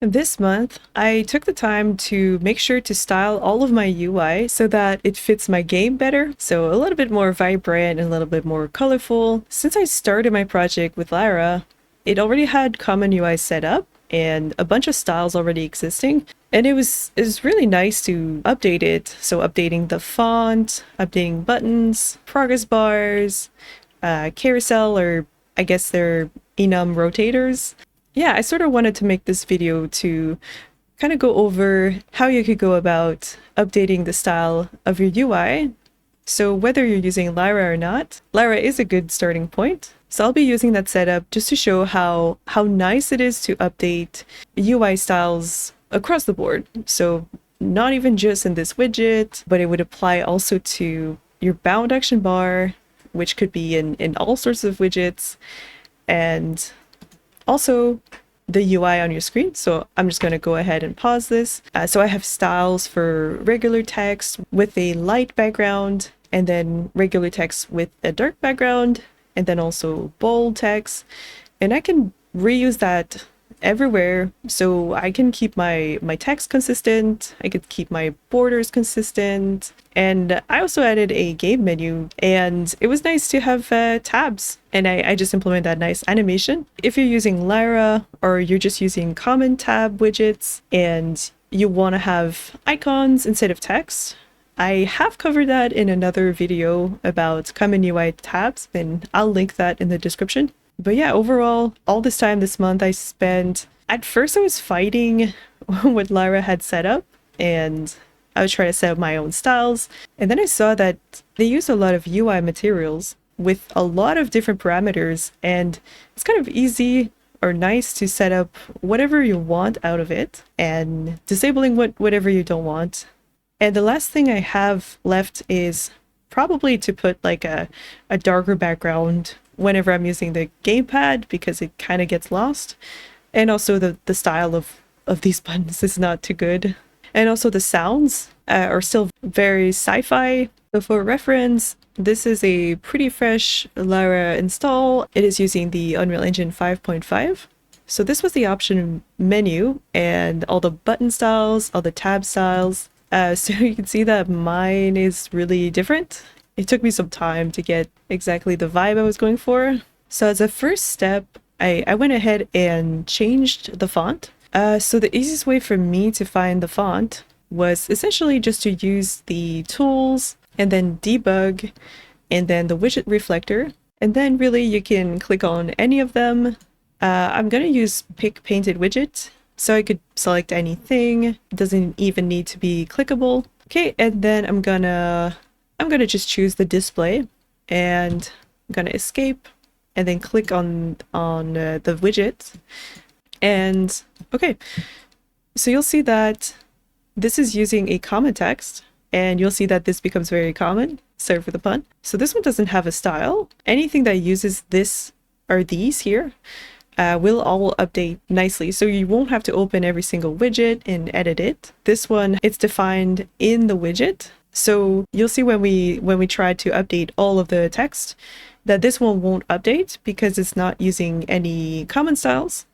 This month, I took the time to make sure to style all of my UI so that it fits my game better. So a little bit more vibrant and a little bit more colorful. Since I started my project with Lyra, it already had CommonUI set up and a bunch of styles already existing. And it was really nice to update it. So updating the font, updating buttons, progress bars, carousel, or I guess they're Enum rotators. Yeah, I sort of wanted to make this video to kind of go over how you could go about updating the style of your UI. So whether you're using Lyra or not, Lyra is a good starting point. So I'll be using that setup just to show how nice it is to update UI styles across the board. So not even just in this widget, but it would apply also to your bound action bar, which could be in all sorts of widgets, and also the UI on your screen. So I'm just going to go ahead and pause this. So I have styles for regular text with a light background, and then regular text with a dark background, and then also bold text. And I can reuse that everywhere. So I can keep my text consistent, I could keep my borders consistent, and I also added a game menu, and it was nice to have tabs, and I just implemented that nice animation. If you're using Lyra or you're just using common tab widgets and you want to have icons instead of text, I have covered that in another video about CommonUI tabs, and I'll link that in the description. But yeah, overall, all this time this month I spent, at first I was fighting what Lyra had set up, and I was trying to set up my own styles. And then I saw that they use a lot of UI materials with a lot of different parameters, and it's kind of easy or nice to set up whatever you want out of it and disabling whatever you don't want. And the last thing I have left is probably to put like a darker background whenever I'm using the gamepad, because it kind of gets lost. And also the style of these buttons is not too good. And also the sounds are still very sci-fi. So for reference, this is a pretty fresh Lyra install. It is using the Unreal Engine 5.5. So this was the option menu and all the button styles, all the tab styles. So you can see that mine is really different. It took me some time to get exactly the vibe I was going for. So as a first step, I went ahead and changed the font. So the easiest way for me to find the font was essentially just to use the tools and then debug and then the widget reflector. And then really you can click on any of them. I'm going to use pick painted widget. So I could select anything. It doesn't even need to be clickable. Okay, and then I'm gonna just choose the display, and I'm gonna escape and then click on the widget. And okay, so you'll see that this is using a common text, and you'll see that this becomes very common. Sorry for the pun. So this one doesn't have a style. Anything that uses this or these here will all update nicely. So you won't have to open every single widget and edit it. This one, it's defined in the widget. So you'll see when we try to update all of the text that this one won't update because it's not using any common styles.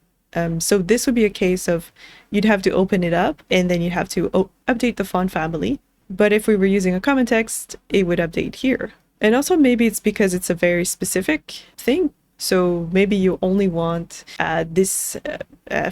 So this would be a case of you'd have to open it up and then you'd have to update the font family. But if we were using a common text, it would update here. And also maybe it's because it's a very specific thing. So maybe you only want this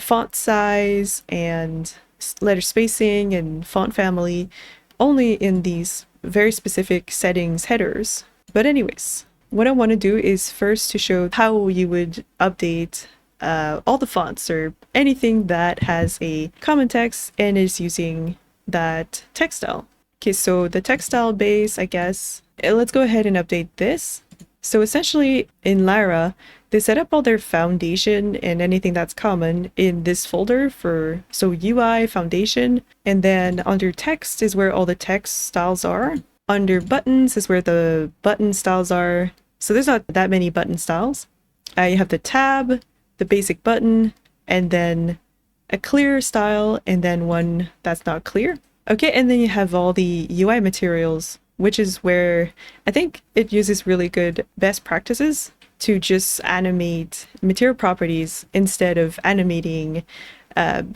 font size and letter spacing and font family only in these very specific settings headers. But anyways, what I want to do is first to show how you would update all the fonts or anything that has a common text and is using that text style. Okay, so the text style base, I guess, let's go ahead and update this. So essentially in Lyra, they set up all their foundation and anything that's common in this folder for, so UI foundation, and then under text is where all the text styles are. Under buttons is where the button styles are. So there's not that many button styles. You have the tab, the basic button, and then a clear style, and then one that's not clear. Okay, and then you have all the UI materials, which is where I think it uses really good best practices to just animate material properties instead of animating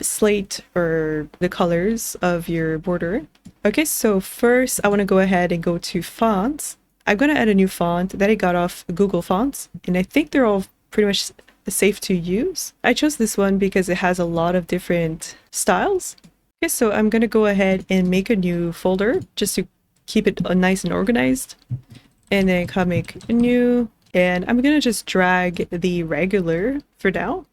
slate or the colors of your border. Okay, so first I want to go ahead and go to fonts. I'm going to add a new font that I got off Google Fonts, and I think they're all pretty much safe to use. I chose this one because it has a lot of different styles. Okay, so I'm going to go ahead and make a new folder just to keep it nice and organized. And then comic new, and I'm going to just drag the regular for now,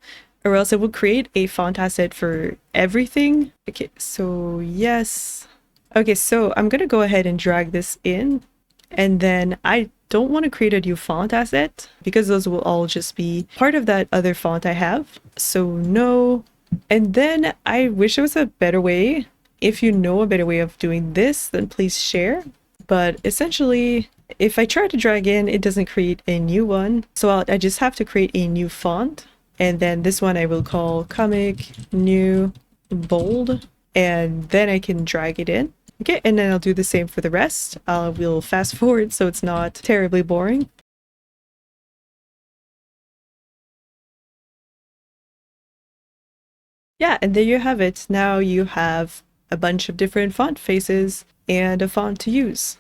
or else it will create a font asset for everything. Okay, so yes. Okay, so I'm going to go ahead and drag this in. And then I don't want to create a new font asset because those will all just be part of that other font I have. So no. And then I wish there was a better way. If you know a better way of doing this, then please share. But essentially, if I try to drag in, it doesn't create a new one. So I just have to create a new font. And then this one I will call comic new bold. And then I can drag it in. Okay, and then I'll do the same for the rest. We'll fast forward so it's not terribly boring. Yeah, and there you have it. Now you have a bunch of different font faces and a font to use.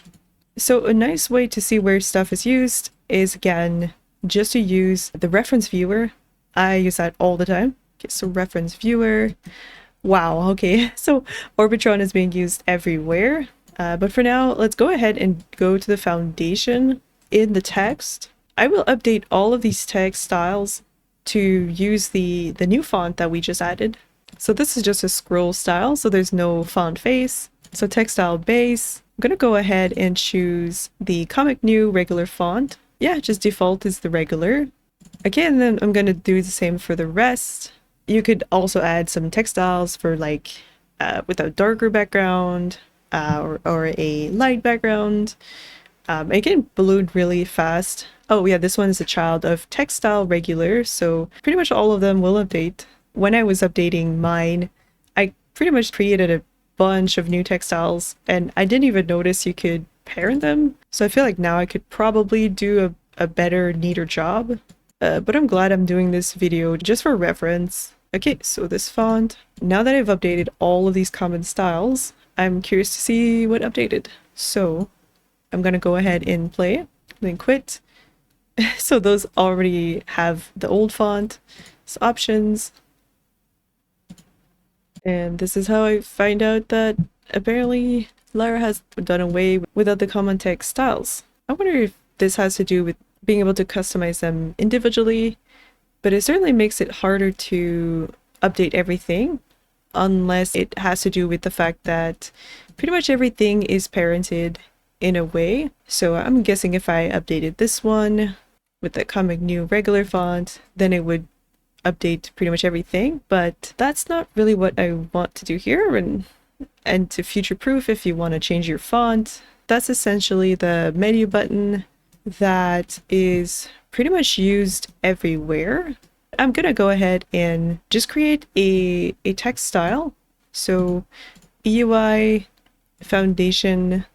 So a nice way to see where stuff is used is, again, just to use the reference viewer. I use that all the time. Okay, so reference viewer. Wow, okay, so Orbitron is being used everywhere. But for now, let's go ahead and go to the foundation. In the text, I will update all of these text styles to use the new font that we just added. So this is just a scroll style, so there's no font face. So text style base, I'm gonna go ahead and choose the comic new regular font. Yeah, just default is the regular. Again, then I'm gonna do the same for the rest. You could also add some textiles for like with a darker background or a light background. It can balloon really fast. Oh yeah, this one is a child of textile regular, so pretty much all of them will update. When I was updating mine, I pretty much created a bunch of new textiles and I didn't even notice you could parent them. So I feel like now I could probably do a better, neater job. But I'm glad I'm doing this video just for reference. Okay, so this font. Now that I've updated all of these common styles, I'm curious to see what updated. So I'm gonna go ahead and play, then quit. So those already have the old font. So options. And this is how I find out that apparently Lyra has done away with the common text styles. I wonder if this has to do with being able to customize them individually, but it certainly makes it harder to update everything unless it has to do with the fact that pretty much everything is parented in a way. So I'm guessing if I updated this one with the comic new regular font, then it would update pretty much everything, but that's not really what I want to do here. And to future-proof, if you want to change your font, that's essentially the menu button that is pretty much used everywhere. I'm gonna go ahead and just create a text style. So EUI, foundation,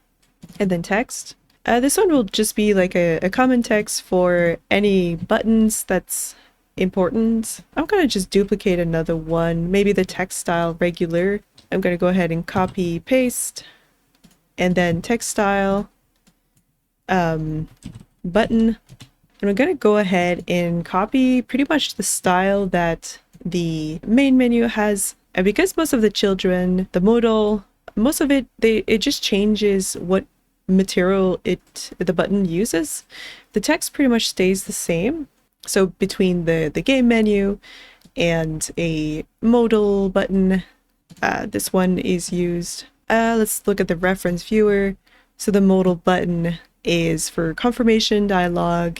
and then text. This one will just be like a common text for any buttons that's important. I'm gonna just duplicate another one, maybe the text style regular. I'm gonna go ahead and copy paste, and then text style, button. And I'm gonna go ahead and copy pretty much the style that the main menu has. And because most of the children, the modal, most of it, it just changes what material the button uses. The text pretty much stays the same. So between the game menu and a modal button, this one is used. Let's look at the reference viewer. So the modal button is for confirmation dialog,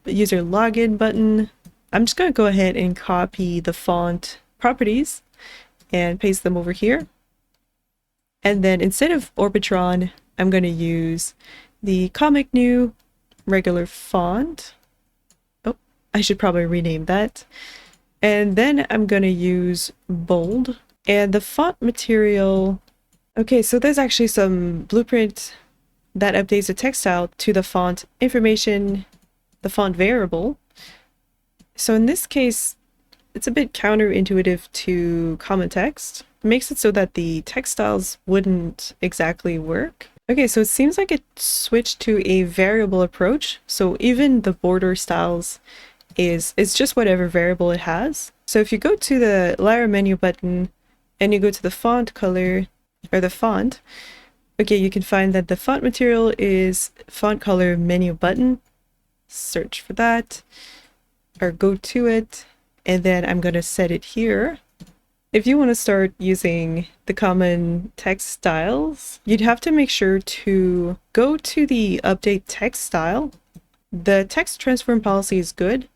the user login button. I'm just going to go ahead and copy the font properties and paste them over here. And then instead of Orbitron, I'm going to use the comic new regular font. Oh, I should probably rename that. And then I'm going to use bold. And the font material. Okay, so there's actually some blueprint that updates the text style to the font information, the font variable. So in this case, it's a bit counterintuitive to common text. It makes it so that the text styles wouldn't exactly work. Okay, so it seems like it switched to a variable approach. So even the border styles is just whatever variable it has. So if you go to the Lyra menu button and you go to the font color or the font, okay, you can find that the font material is font color menu button. Search for that or go to it, and then I'm going to set it here. If you want to start using the common text styles, you'd have to make sure to go to the update text style. The text transform policy is good,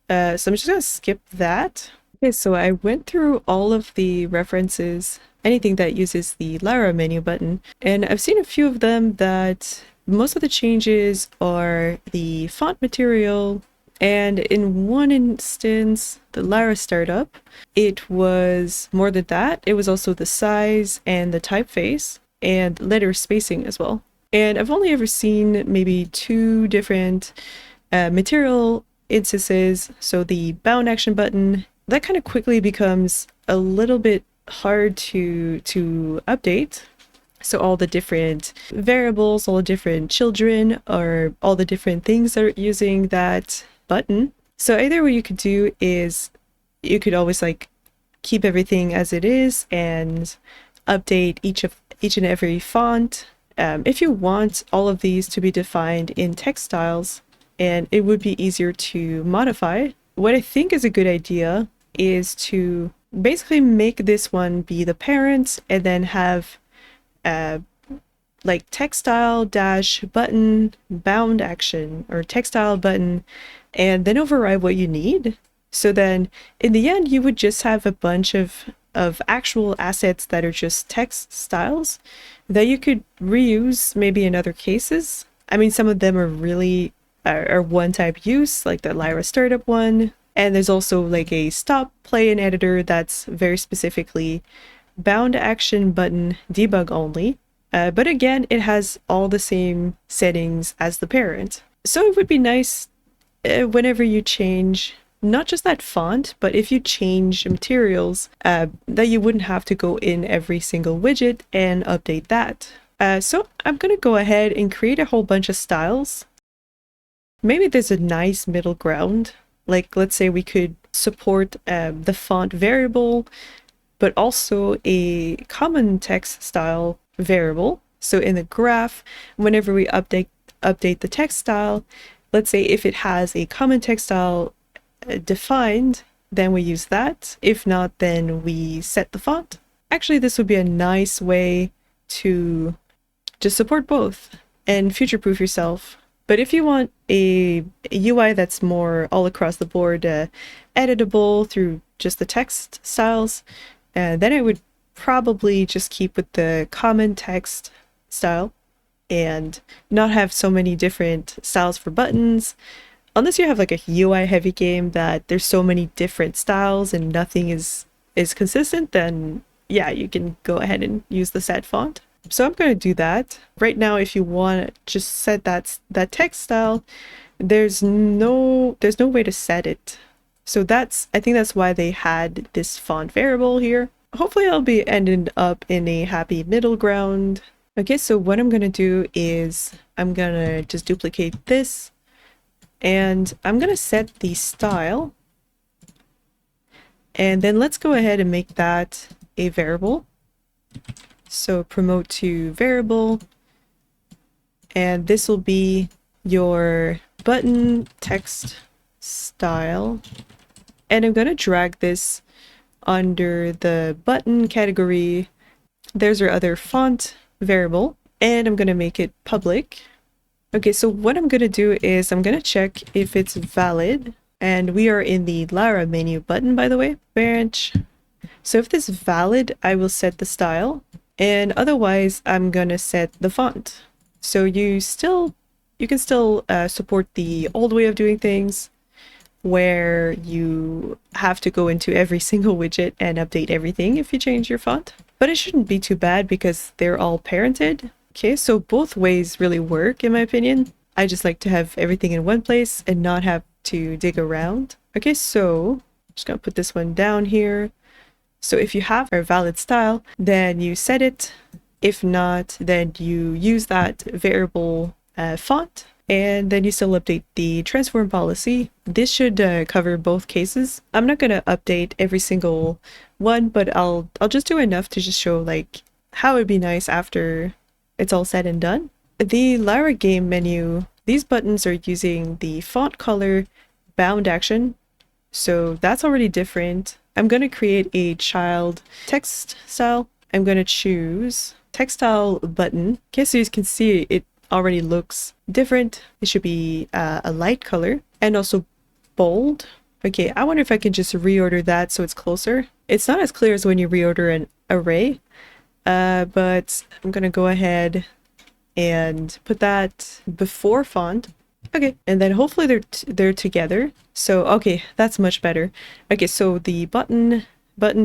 so I'm just going to skip that. Okay, so I went through all of the references, anything that uses the Lyra menu button, and I've seen a few of them that most of the changes are the font material, and in one instance, the Lyra startup, it was more than that. It was also the size and the typeface and letter spacing as well. And I've only ever seen maybe 2 different material instances. So the bound action button, that kind of quickly becomes a little bit hard to update. So all the different variables, all the different children, or all the different things that are using that button. So either what you could do is you could always like keep everything as it is and update each and every font. If you want all of these to be defined in text styles, and it would be easier to modify, what I think is a good idea is to basically make this one be the parent and then have like textile dash button bound action or textile button, and then override what you need. So then in the end, you would just have a bunch of actual assets that are just text styles that you could reuse maybe in other cases. I mean, some of them are really are one type use, like the Lyra startup one. And there's also like a stop play and editor that's very specifically bound action button debug only. But again, it has all the same settings as the parent. So it would be nice whenever you change not just that font, but if you change materials, that you wouldn't have to go in every single widget and update that. So I'm going to go ahead and create a whole bunch of styles. Maybe there's a nice middle ground. Like, let's say we could support the font variable, but also a common text style variable. So in the graph, whenever we update the text style, let's say if it has a common text style defined, then we use that. If not, then we set the font. Actually, this would be a nice way to just support both and future-proof yourself. But if you want a UI that's more all across the board editable through just the text styles, then I would probably just keep with the common text style and not have so many different styles for buttons. Unless you have like a UI heavy game that there's so many different styles and nothing is consistent, then yeah, you can go ahead and use the set font. So I'm going to do that. Right now, if you want to just set that text style, there's no way to set it. So I think that's why they had this font variable here. Hopefully I'll be ending up in a happy middle ground. Okay, so what I'm going to do is I'm going to just duplicate this and I'm going to set the style. And then let's go ahead and make that a variable. So promote to variable, and this will be your button text style. And I'm going to drag this under the button category. There's our other font variable, and I'm going to make it public. Okay, so what I'm going to do is I'm going to check if it's valid, and we are in the Lyra menu button, by the way, branch. So if this is valid, I will set the style. And otherwise, I'm gonna set the font. So you can still support the old way of doing things, where you have to go into every single widget and update everything if you change your font. But it shouldn't be too bad because they're all parented. Okay, so both ways really work in my opinion. I just like to have everything in one place and not have to dig around. Okay, so Just gonna put this one down here. So if you have a valid style, then you set it. If not, then you use that variable font, and then you still update the transform policy. This should cover both cases. I'm not gonna update every single one, but I'll just do enough to just show like how it'd be nice after it's all said and done. The Lyra game menu, these buttons are using the font color bound action, so that's already different. I'm going to create a child text style. I'm going to choose textile button. Okay, so you can see it already looks different. It should be a light color and also bold. Okay, I wonder if I can just reorder that so it's closer. It's not as clear as when you reorder an array, but I'm going to go ahead and put that before font. Okay, and then hopefully they're together. So okay, that's much better. Okay, so the button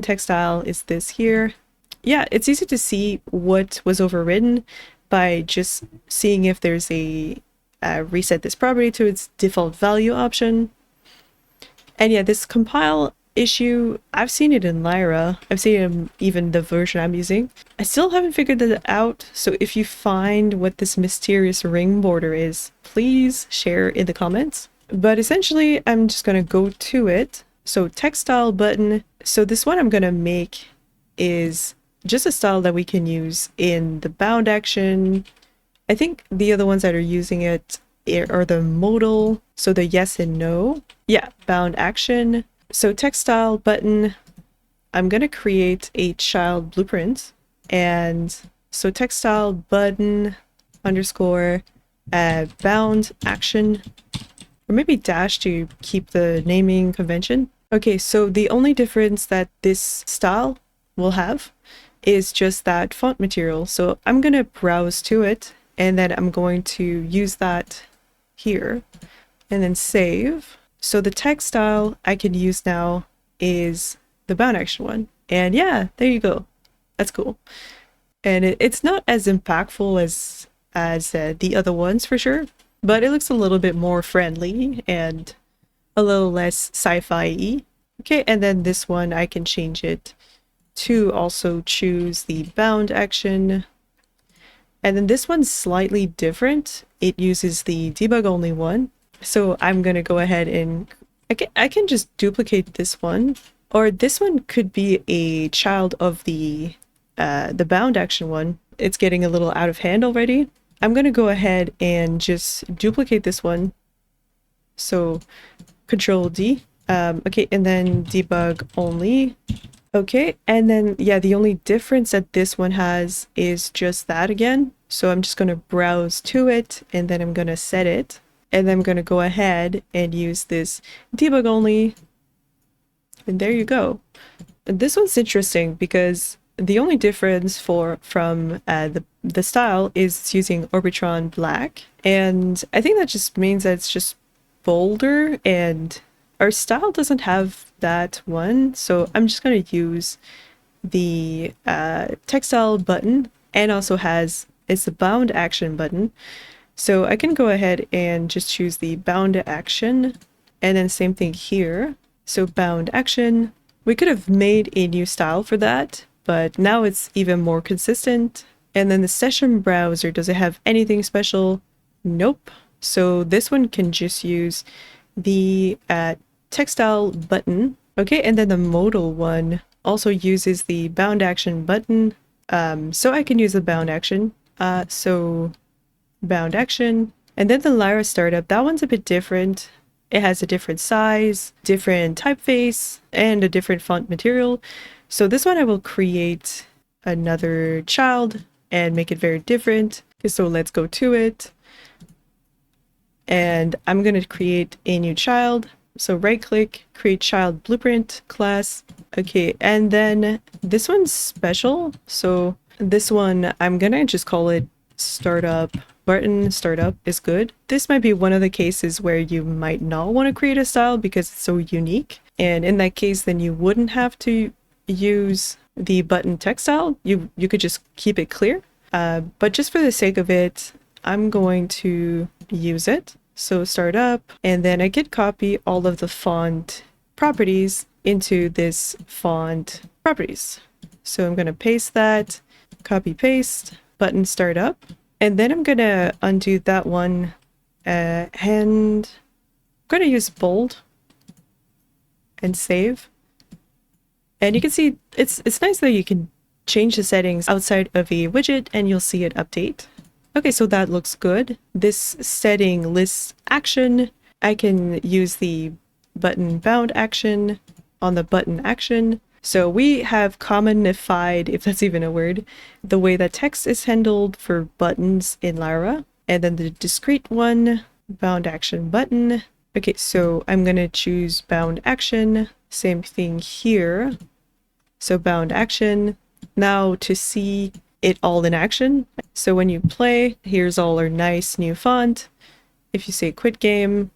textile is this here. Yeah, it's easy to see what was overridden by just seeing if there's a reset this property to its default value option. And yeah, this compile issue, I've seen it in Lyra. I've seen it in even the version I'm using. I still haven't figured that out, so if you find what this mysterious ring border is, please share in the comments. But essentially, I'm just gonna go to it. So textile button. So this one I'm gonna make is just a style that we can use in the bound action. I think the other ones that are using it are the modal, so the yes and no. Yeah, bound action. So textile button, I'm going to create a child blueprint. And so textile button underscore bound action, or maybe dash to keep the naming convention. Okay, so the only difference that this style will have is just that font material. So I'm going to browse to it, and then I'm going to use that here and then save. So the text style I can use now is the bound action one. And yeah, there you go. That's cool. And it's not as impactful as the other ones for sure, but it looks a little bit more friendly and a little less sci-fi-y. Okay, and then this one I can change it to also choose the bound action. And then this one's slightly different. It uses the debug only one. So I'm going to go ahead and I can just duplicate this one, or this one could be a child of the bound action one. It's getting a little out of hand already. I'm going to go ahead and just duplicate this one. So Control D. Okay, and then debug only. Okay, and then yeah, the only difference that this one has is just that again. So I'm just going to browse to it, and then I'm going to set it. And then I'm going to go ahead and use this debug only. And there you go. And this one's interesting because the only difference from the style is it's using Orbitron black. And I think that just means that it's just bolder, and our style doesn't have that one. So I'm just going to use the textile button, and also it's the bound action button. So I can go ahead and just choose the bound action, and then same thing here. So bound action, we could have made a new style for that, but now it's even more consistent. And then the session browser, does it have anything special? Nope. So this one can just use the textile button. Okay, and then the modal one also uses the bound action button. So I can use the bound action. So bound action. And then the Lyra startup, that one's a bit different. It has a different size, different typeface, and a different font material. So this one I will create another child and make it very different. So let's go to it. And I'm going to create a new child. So right click, create child blueprint class. Okay, and then this one's special. So this one, I'm going to just call it startup. Button startup is good. This might be one of the cases where you might not want to create a style because it's so unique. And in that case, then you wouldn't have to use the button text style. You could just keep it clear. But just for the sake of it, I'm going to use it. So startup, and then I could copy all of the font properties into this font properties. So I'm going to paste that, copy paste, button start up, and then I'm going to undo that one and I'm going to use bold and save. And you can see it's nice that you can change the settings outside of a widget and you'll see it update. Okay, so that looks good. This setting lists action. I can use the button bound action on the button action. So we have commonified, if that's even a word, the way that text is handled for buttons in Lyra. And then the discrete one, bound action button. Okay, so I'm going to choose bound action. Same thing here. So bound action. Now to see it all in action. So when you play, here's all our nice new font. If you say quit game,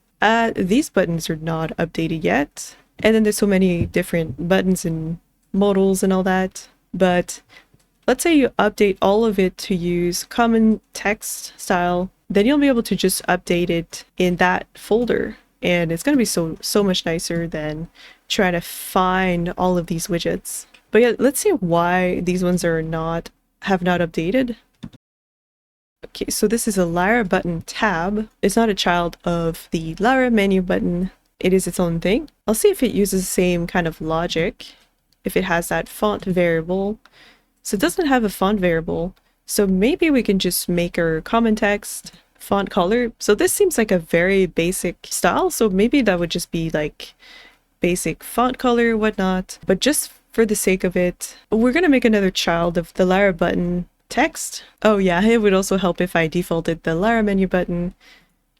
these buttons are not updated yet. And then there's so many different buttons and modals and all that. But let's say you update all of it to use common text style, then you'll be able to just update it in that folder. And it's going to be so much nicer than trying to find all of these widgets. But yeah, let's see why these ones have not updated. Okay, so this is a Lyra button tab. It's not a child of the Lyra menu button. It is its own thing. I'll see if it uses the same kind of logic, if it has that font variable. So it doesn't have a font variable. So maybe we can just make our common text font color. So this seems like a very basic style. So maybe that would just be like basic font color or whatnot. But just for the sake of it, we're going to make another child of the Lyra button text. Oh yeah, it would also help if I defaulted the Lyra menu button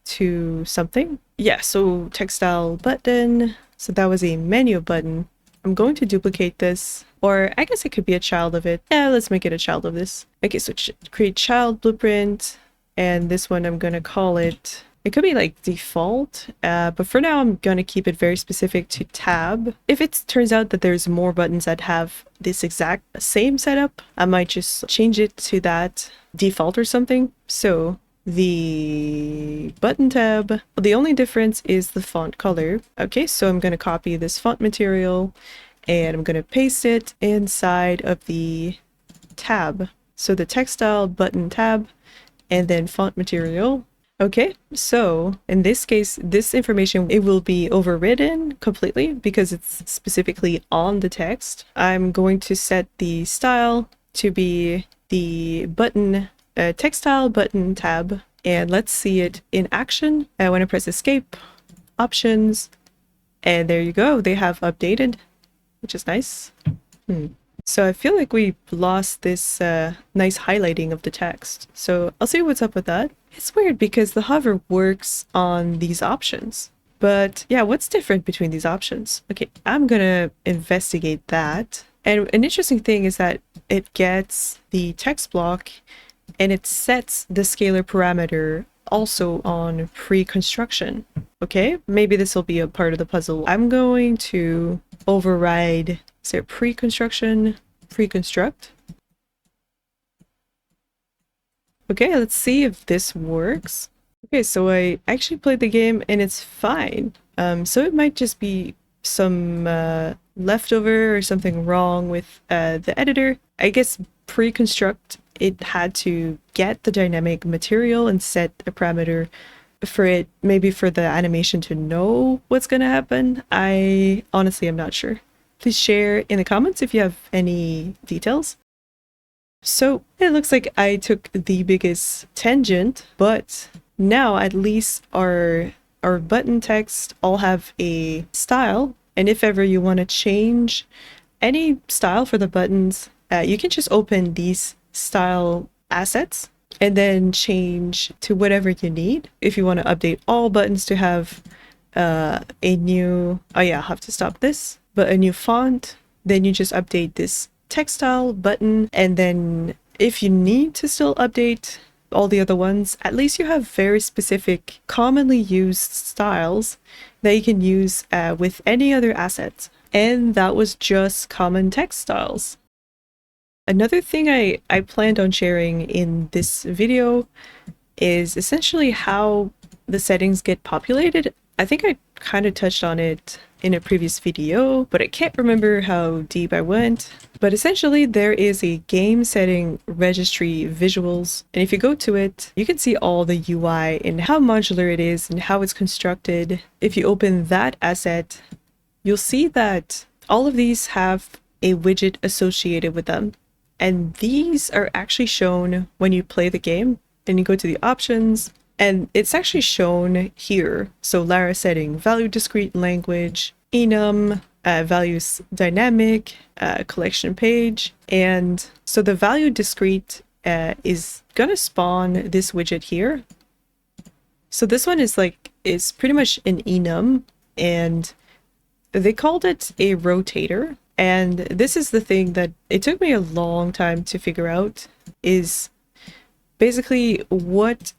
to something. Yeah, so textile button. So that was a menu button. I'm going to duplicate this, or I guess it could be a child of it. Yeah, let's make it a child of this. Okay, so create child blueprint, and this one I'm going to call it, it could be like default, but for now I'm going to keep it very specific to tab. If it turns out that there's more buttons that have this exact same setup, I might just change it to that default or something. So the button tab, the only difference is the font color. Okay, so I'm going to copy this font material and I'm going to paste it inside of the tab. So the textile button tab and then font material. Okay, so in this case, this information, it will be overridden completely because it's specifically on the text. I'm going to set the style to be the button textile button tab, and let's see it in action. When I press escape, options, and there you go, they have updated, which is nice. So I feel like we lost this nice highlighting of the text. So I'll see what's up with that. It's weird because the hover works on these options. But yeah, what's different between these options? Okay, I'm gonna investigate that. And an interesting thing is that it gets the text block and it sets the scalar parameter also on pre-construction. Okay, maybe this will be a part of the puzzle. I'm going to override, is there pre-construction, pre-construct? Okay, let's see if this works. Okay, so I actually played the game and it's fine. So it might just be some leftover or something wrong with the editor. I guess pre-construct, it had to get the dynamic material and set a parameter for it, maybe for the animation to know what's gonna happen. I honestly am not sure. Please share in the comments if you have any details. So it looks like I took the biggest tangent, but now at least our button text all have a style. And if ever you want to change any style for the buttons, you can just open these style assets and then change to whatever you need. If you want to update all buttons to have a new, oh yeah, I'll have to stop this, but a new font, then you just update this textile button, and then if you need to still update all the other ones, at least you have very specific commonly used styles that you can use with any other asset. And that was just common text styles. Another thing I planned on sharing in this video is essentially how the settings get populated. I think I kind of touched on it in a previous video, but I can't remember how deep I went. But essentially there is a game setting registry visuals, and if you go to it, you can see all the UI and how modular it is and how it's constructed. If you open that asset, you'll see that all of these have a widget associated with them. And these are actually shown when you play the game and you go to the options, and it's actually shown here. So Lyra setting, value discrete language, enum, values dynamic, collection page. And so the value discrete is gonna spawn this widget here. So this one is pretty much an enum, and they called it a rotator. And this is the thing that it took me a long time to figure out, is basically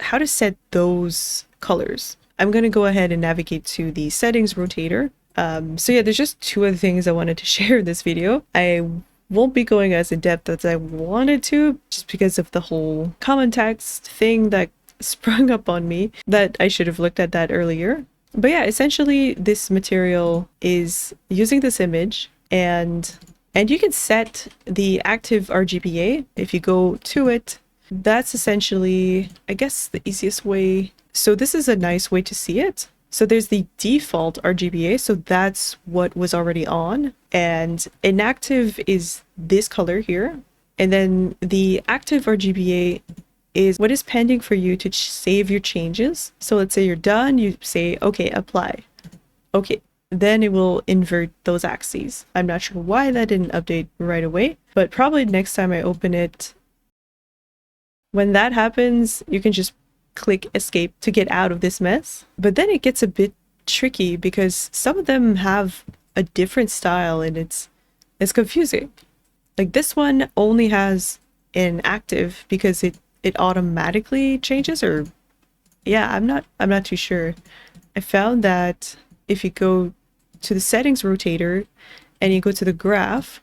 how to set those colors. I'm going to go ahead and navigate to the settings rotator. So yeah, there's just two other things I wanted to share in this video. I won't be going as in depth as I wanted to, just because of the whole common text thing that sprung up on me, that I should have looked at that earlier. But yeah, essentially this material is using this image, and you can set the active RGBA. If you go to it, that's essentially, I guess, the easiest way. So this is a nice way to see it. So there's the default RGBA, so that's what was already on, and inactive is this color here, and then the active RGBA is what is pending for you to save your changes. So let's say you're done, you say, okay, apply. Okay, then it will invert those axes. I'm not sure why that didn't update right away, but probably next time I open it, when that happens, you can just click escape to get out of this mess. But then it gets a bit tricky because some of them have a different style and it's confusing. Like this one only has an active because it automatically changes, or yeah, I'm not too sure. I found that if you go to the settings rotator and you go to the graph,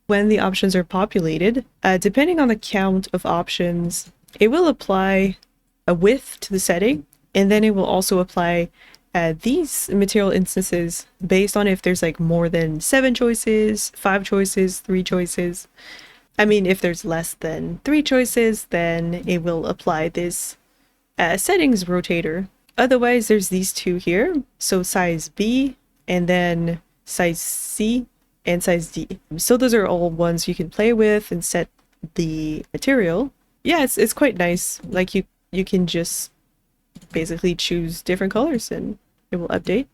when the options are populated, depending on the count of options, it will apply a width to the setting, and then it will also apply these material instances based on if there's like more than 7 choices, 5 choices, 3 choices. I mean, if there's less than 3 choices, then it will apply this settings rotator. Otherwise, there's these two here. So size B, and then size C, and size D. So those are all ones you can play with and set the material. Yeah, it's quite nice. Like you can just basically choose different colors and it will update.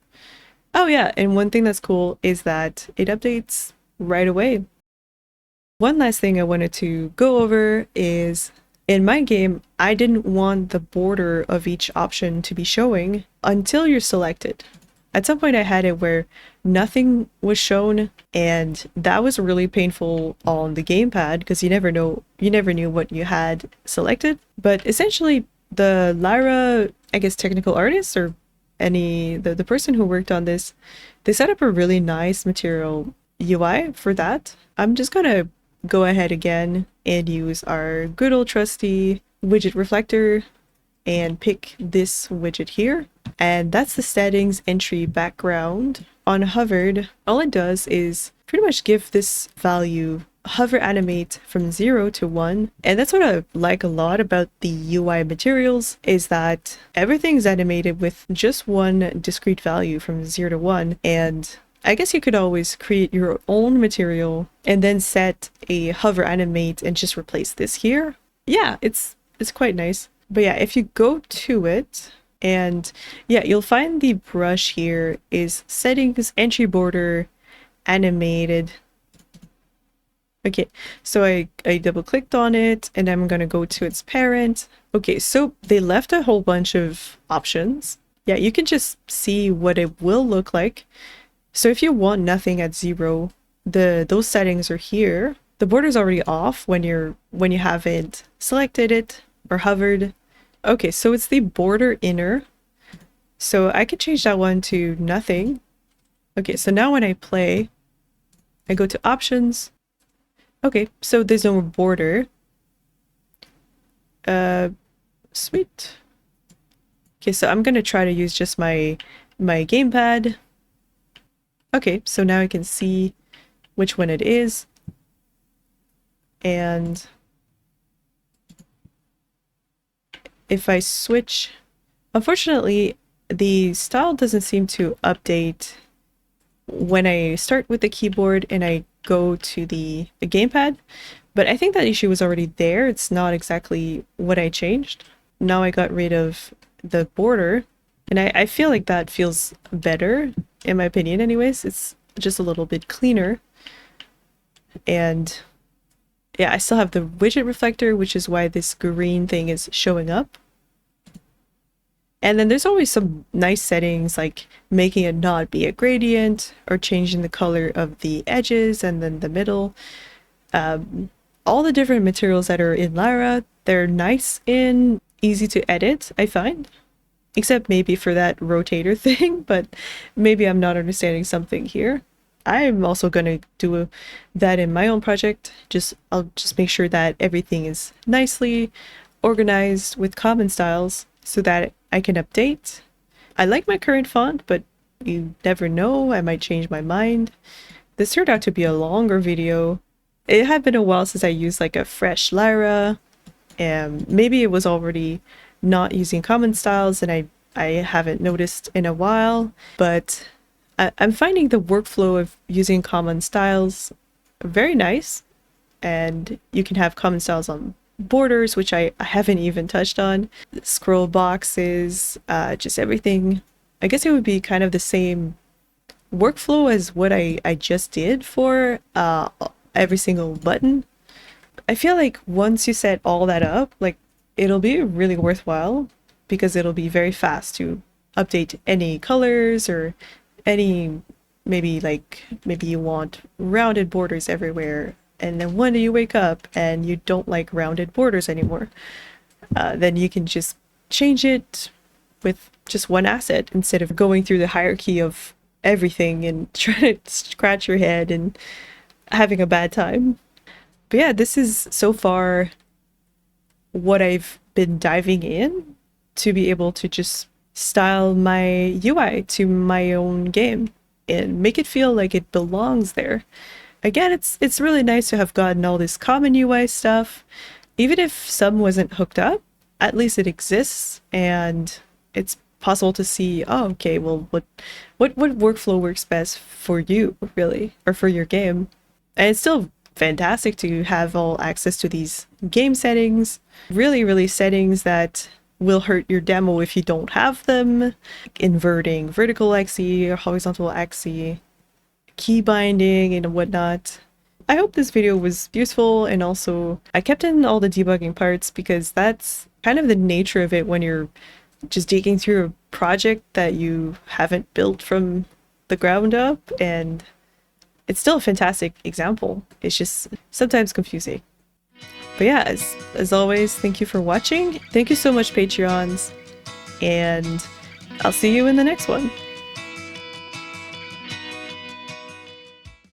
Oh yeah, and one thing that's cool is that it updates right away. One last thing I wanted to go over is, in my game, I didn't want the border of each option to be showing until you're selected. At some point I had it where nothing was shown, and that was really painful on the gamepad because you never knew what you had selected. But essentially the Lyra, I guess, technical artists or the person who worked on this, they set up a really nice material UI for that. I'm just gonna go ahead again and use our good old trusty widget reflector and pick this widget here. And that's the settings entry background. On hovered, all it does is pretty much give this value hover animate from 0 to 1. And that's what I like a lot about the UI materials, is that everything's animated with just one discrete value from 0 to 1. And I guess you could always create your own material and then set a hover animate and just replace this here. Yeah, it's quite nice. But yeah, if you go to it, and yeah, you'll find the brush here is settings entry border animated. Okay, so I double clicked on it and I'm gonna go to its parent. Okay, so they left a whole bunch of options. Yeah, you can just see what it will look like. So if you want nothing at 0, those settings are here. The border's already off when you haven't selected it or hovered. Okay, so it's the border inner. So I could change that one to nothing. Okay, so now when I play, I go to options. Okay, so there's no border. Sweet. Okay, so I'm gonna try to use just my gamepad. Okay, so now I can see which one it is. And if I switch, unfortunately, the style doesn't seem to update when I start with the keyboard and I go to the gamepad. But I think that issue was already there. It's not exactly what I changed. Now I got rid of the border, and I feel like that feels better, in my opinion anyways. It's just a little bit cleaner. And yeah, I still have the widget reflector, which is why this green thing is showing up. And then there's always some nice settings like making it not be a gradient or changing the color of the edges and then the middle. All the different materials that are in Lyra, they're nice and easy to edit, I find. Except maybe for that rotator thing, but maybe I'm not understanding something here. I'm also gonna do that in my own project. I'll just make sure that everything is nicely organized with common styles so that I can update. I like my current font, but you never know, I might change my mind. This turned out to be a longer video. It had been a while since I used like a fresh Lyra, and maybe it was already not using common styles and I haven't noticed in a while, but I'm finding the workflow of using common styles very nice, and you can have common styles on borders, which I haven't even touched on, scroll boxes, just everything. I guess it would be kind of the same workflow as what I just did for every single button. I feel like once you set all that up, like it'll be really worthwhile because it'll be very fast to update any colors or any, maybe you want rounded borders everywhere, and then one day you wake up and you don't like rounded borders anymore, then you can just change it with just one asset instead of going through the hierarchy of everything and trying to scratch your head and having a bad time. But yeah, this is so far what I've been diving in to be able to just style my UI to my own game and make it feel like it belongs there. Again, it's really nice to have gotten all this CommonUI stuff. Even if some wasn't hooked up, at least it exists and it's possible to see, oh, okay, well, what workflow works best for you, really, or for your game. And it's still fantastic to have all access to these game settings, really settings that will hurt your demo if you don't have them, like inverting vertical axis or horizontal axis, key binding and whatnot. I hope this video was useful, and also I kept in all the debugging parts because that's kind of the nature of it when you're just digging through a project that you haven't built from the ground up, and it's still a fantastic example. It's just sometimes confusing. But yeah, as always, thank you for watching. Thank you so much, Patreons, and I'll see you in the next one.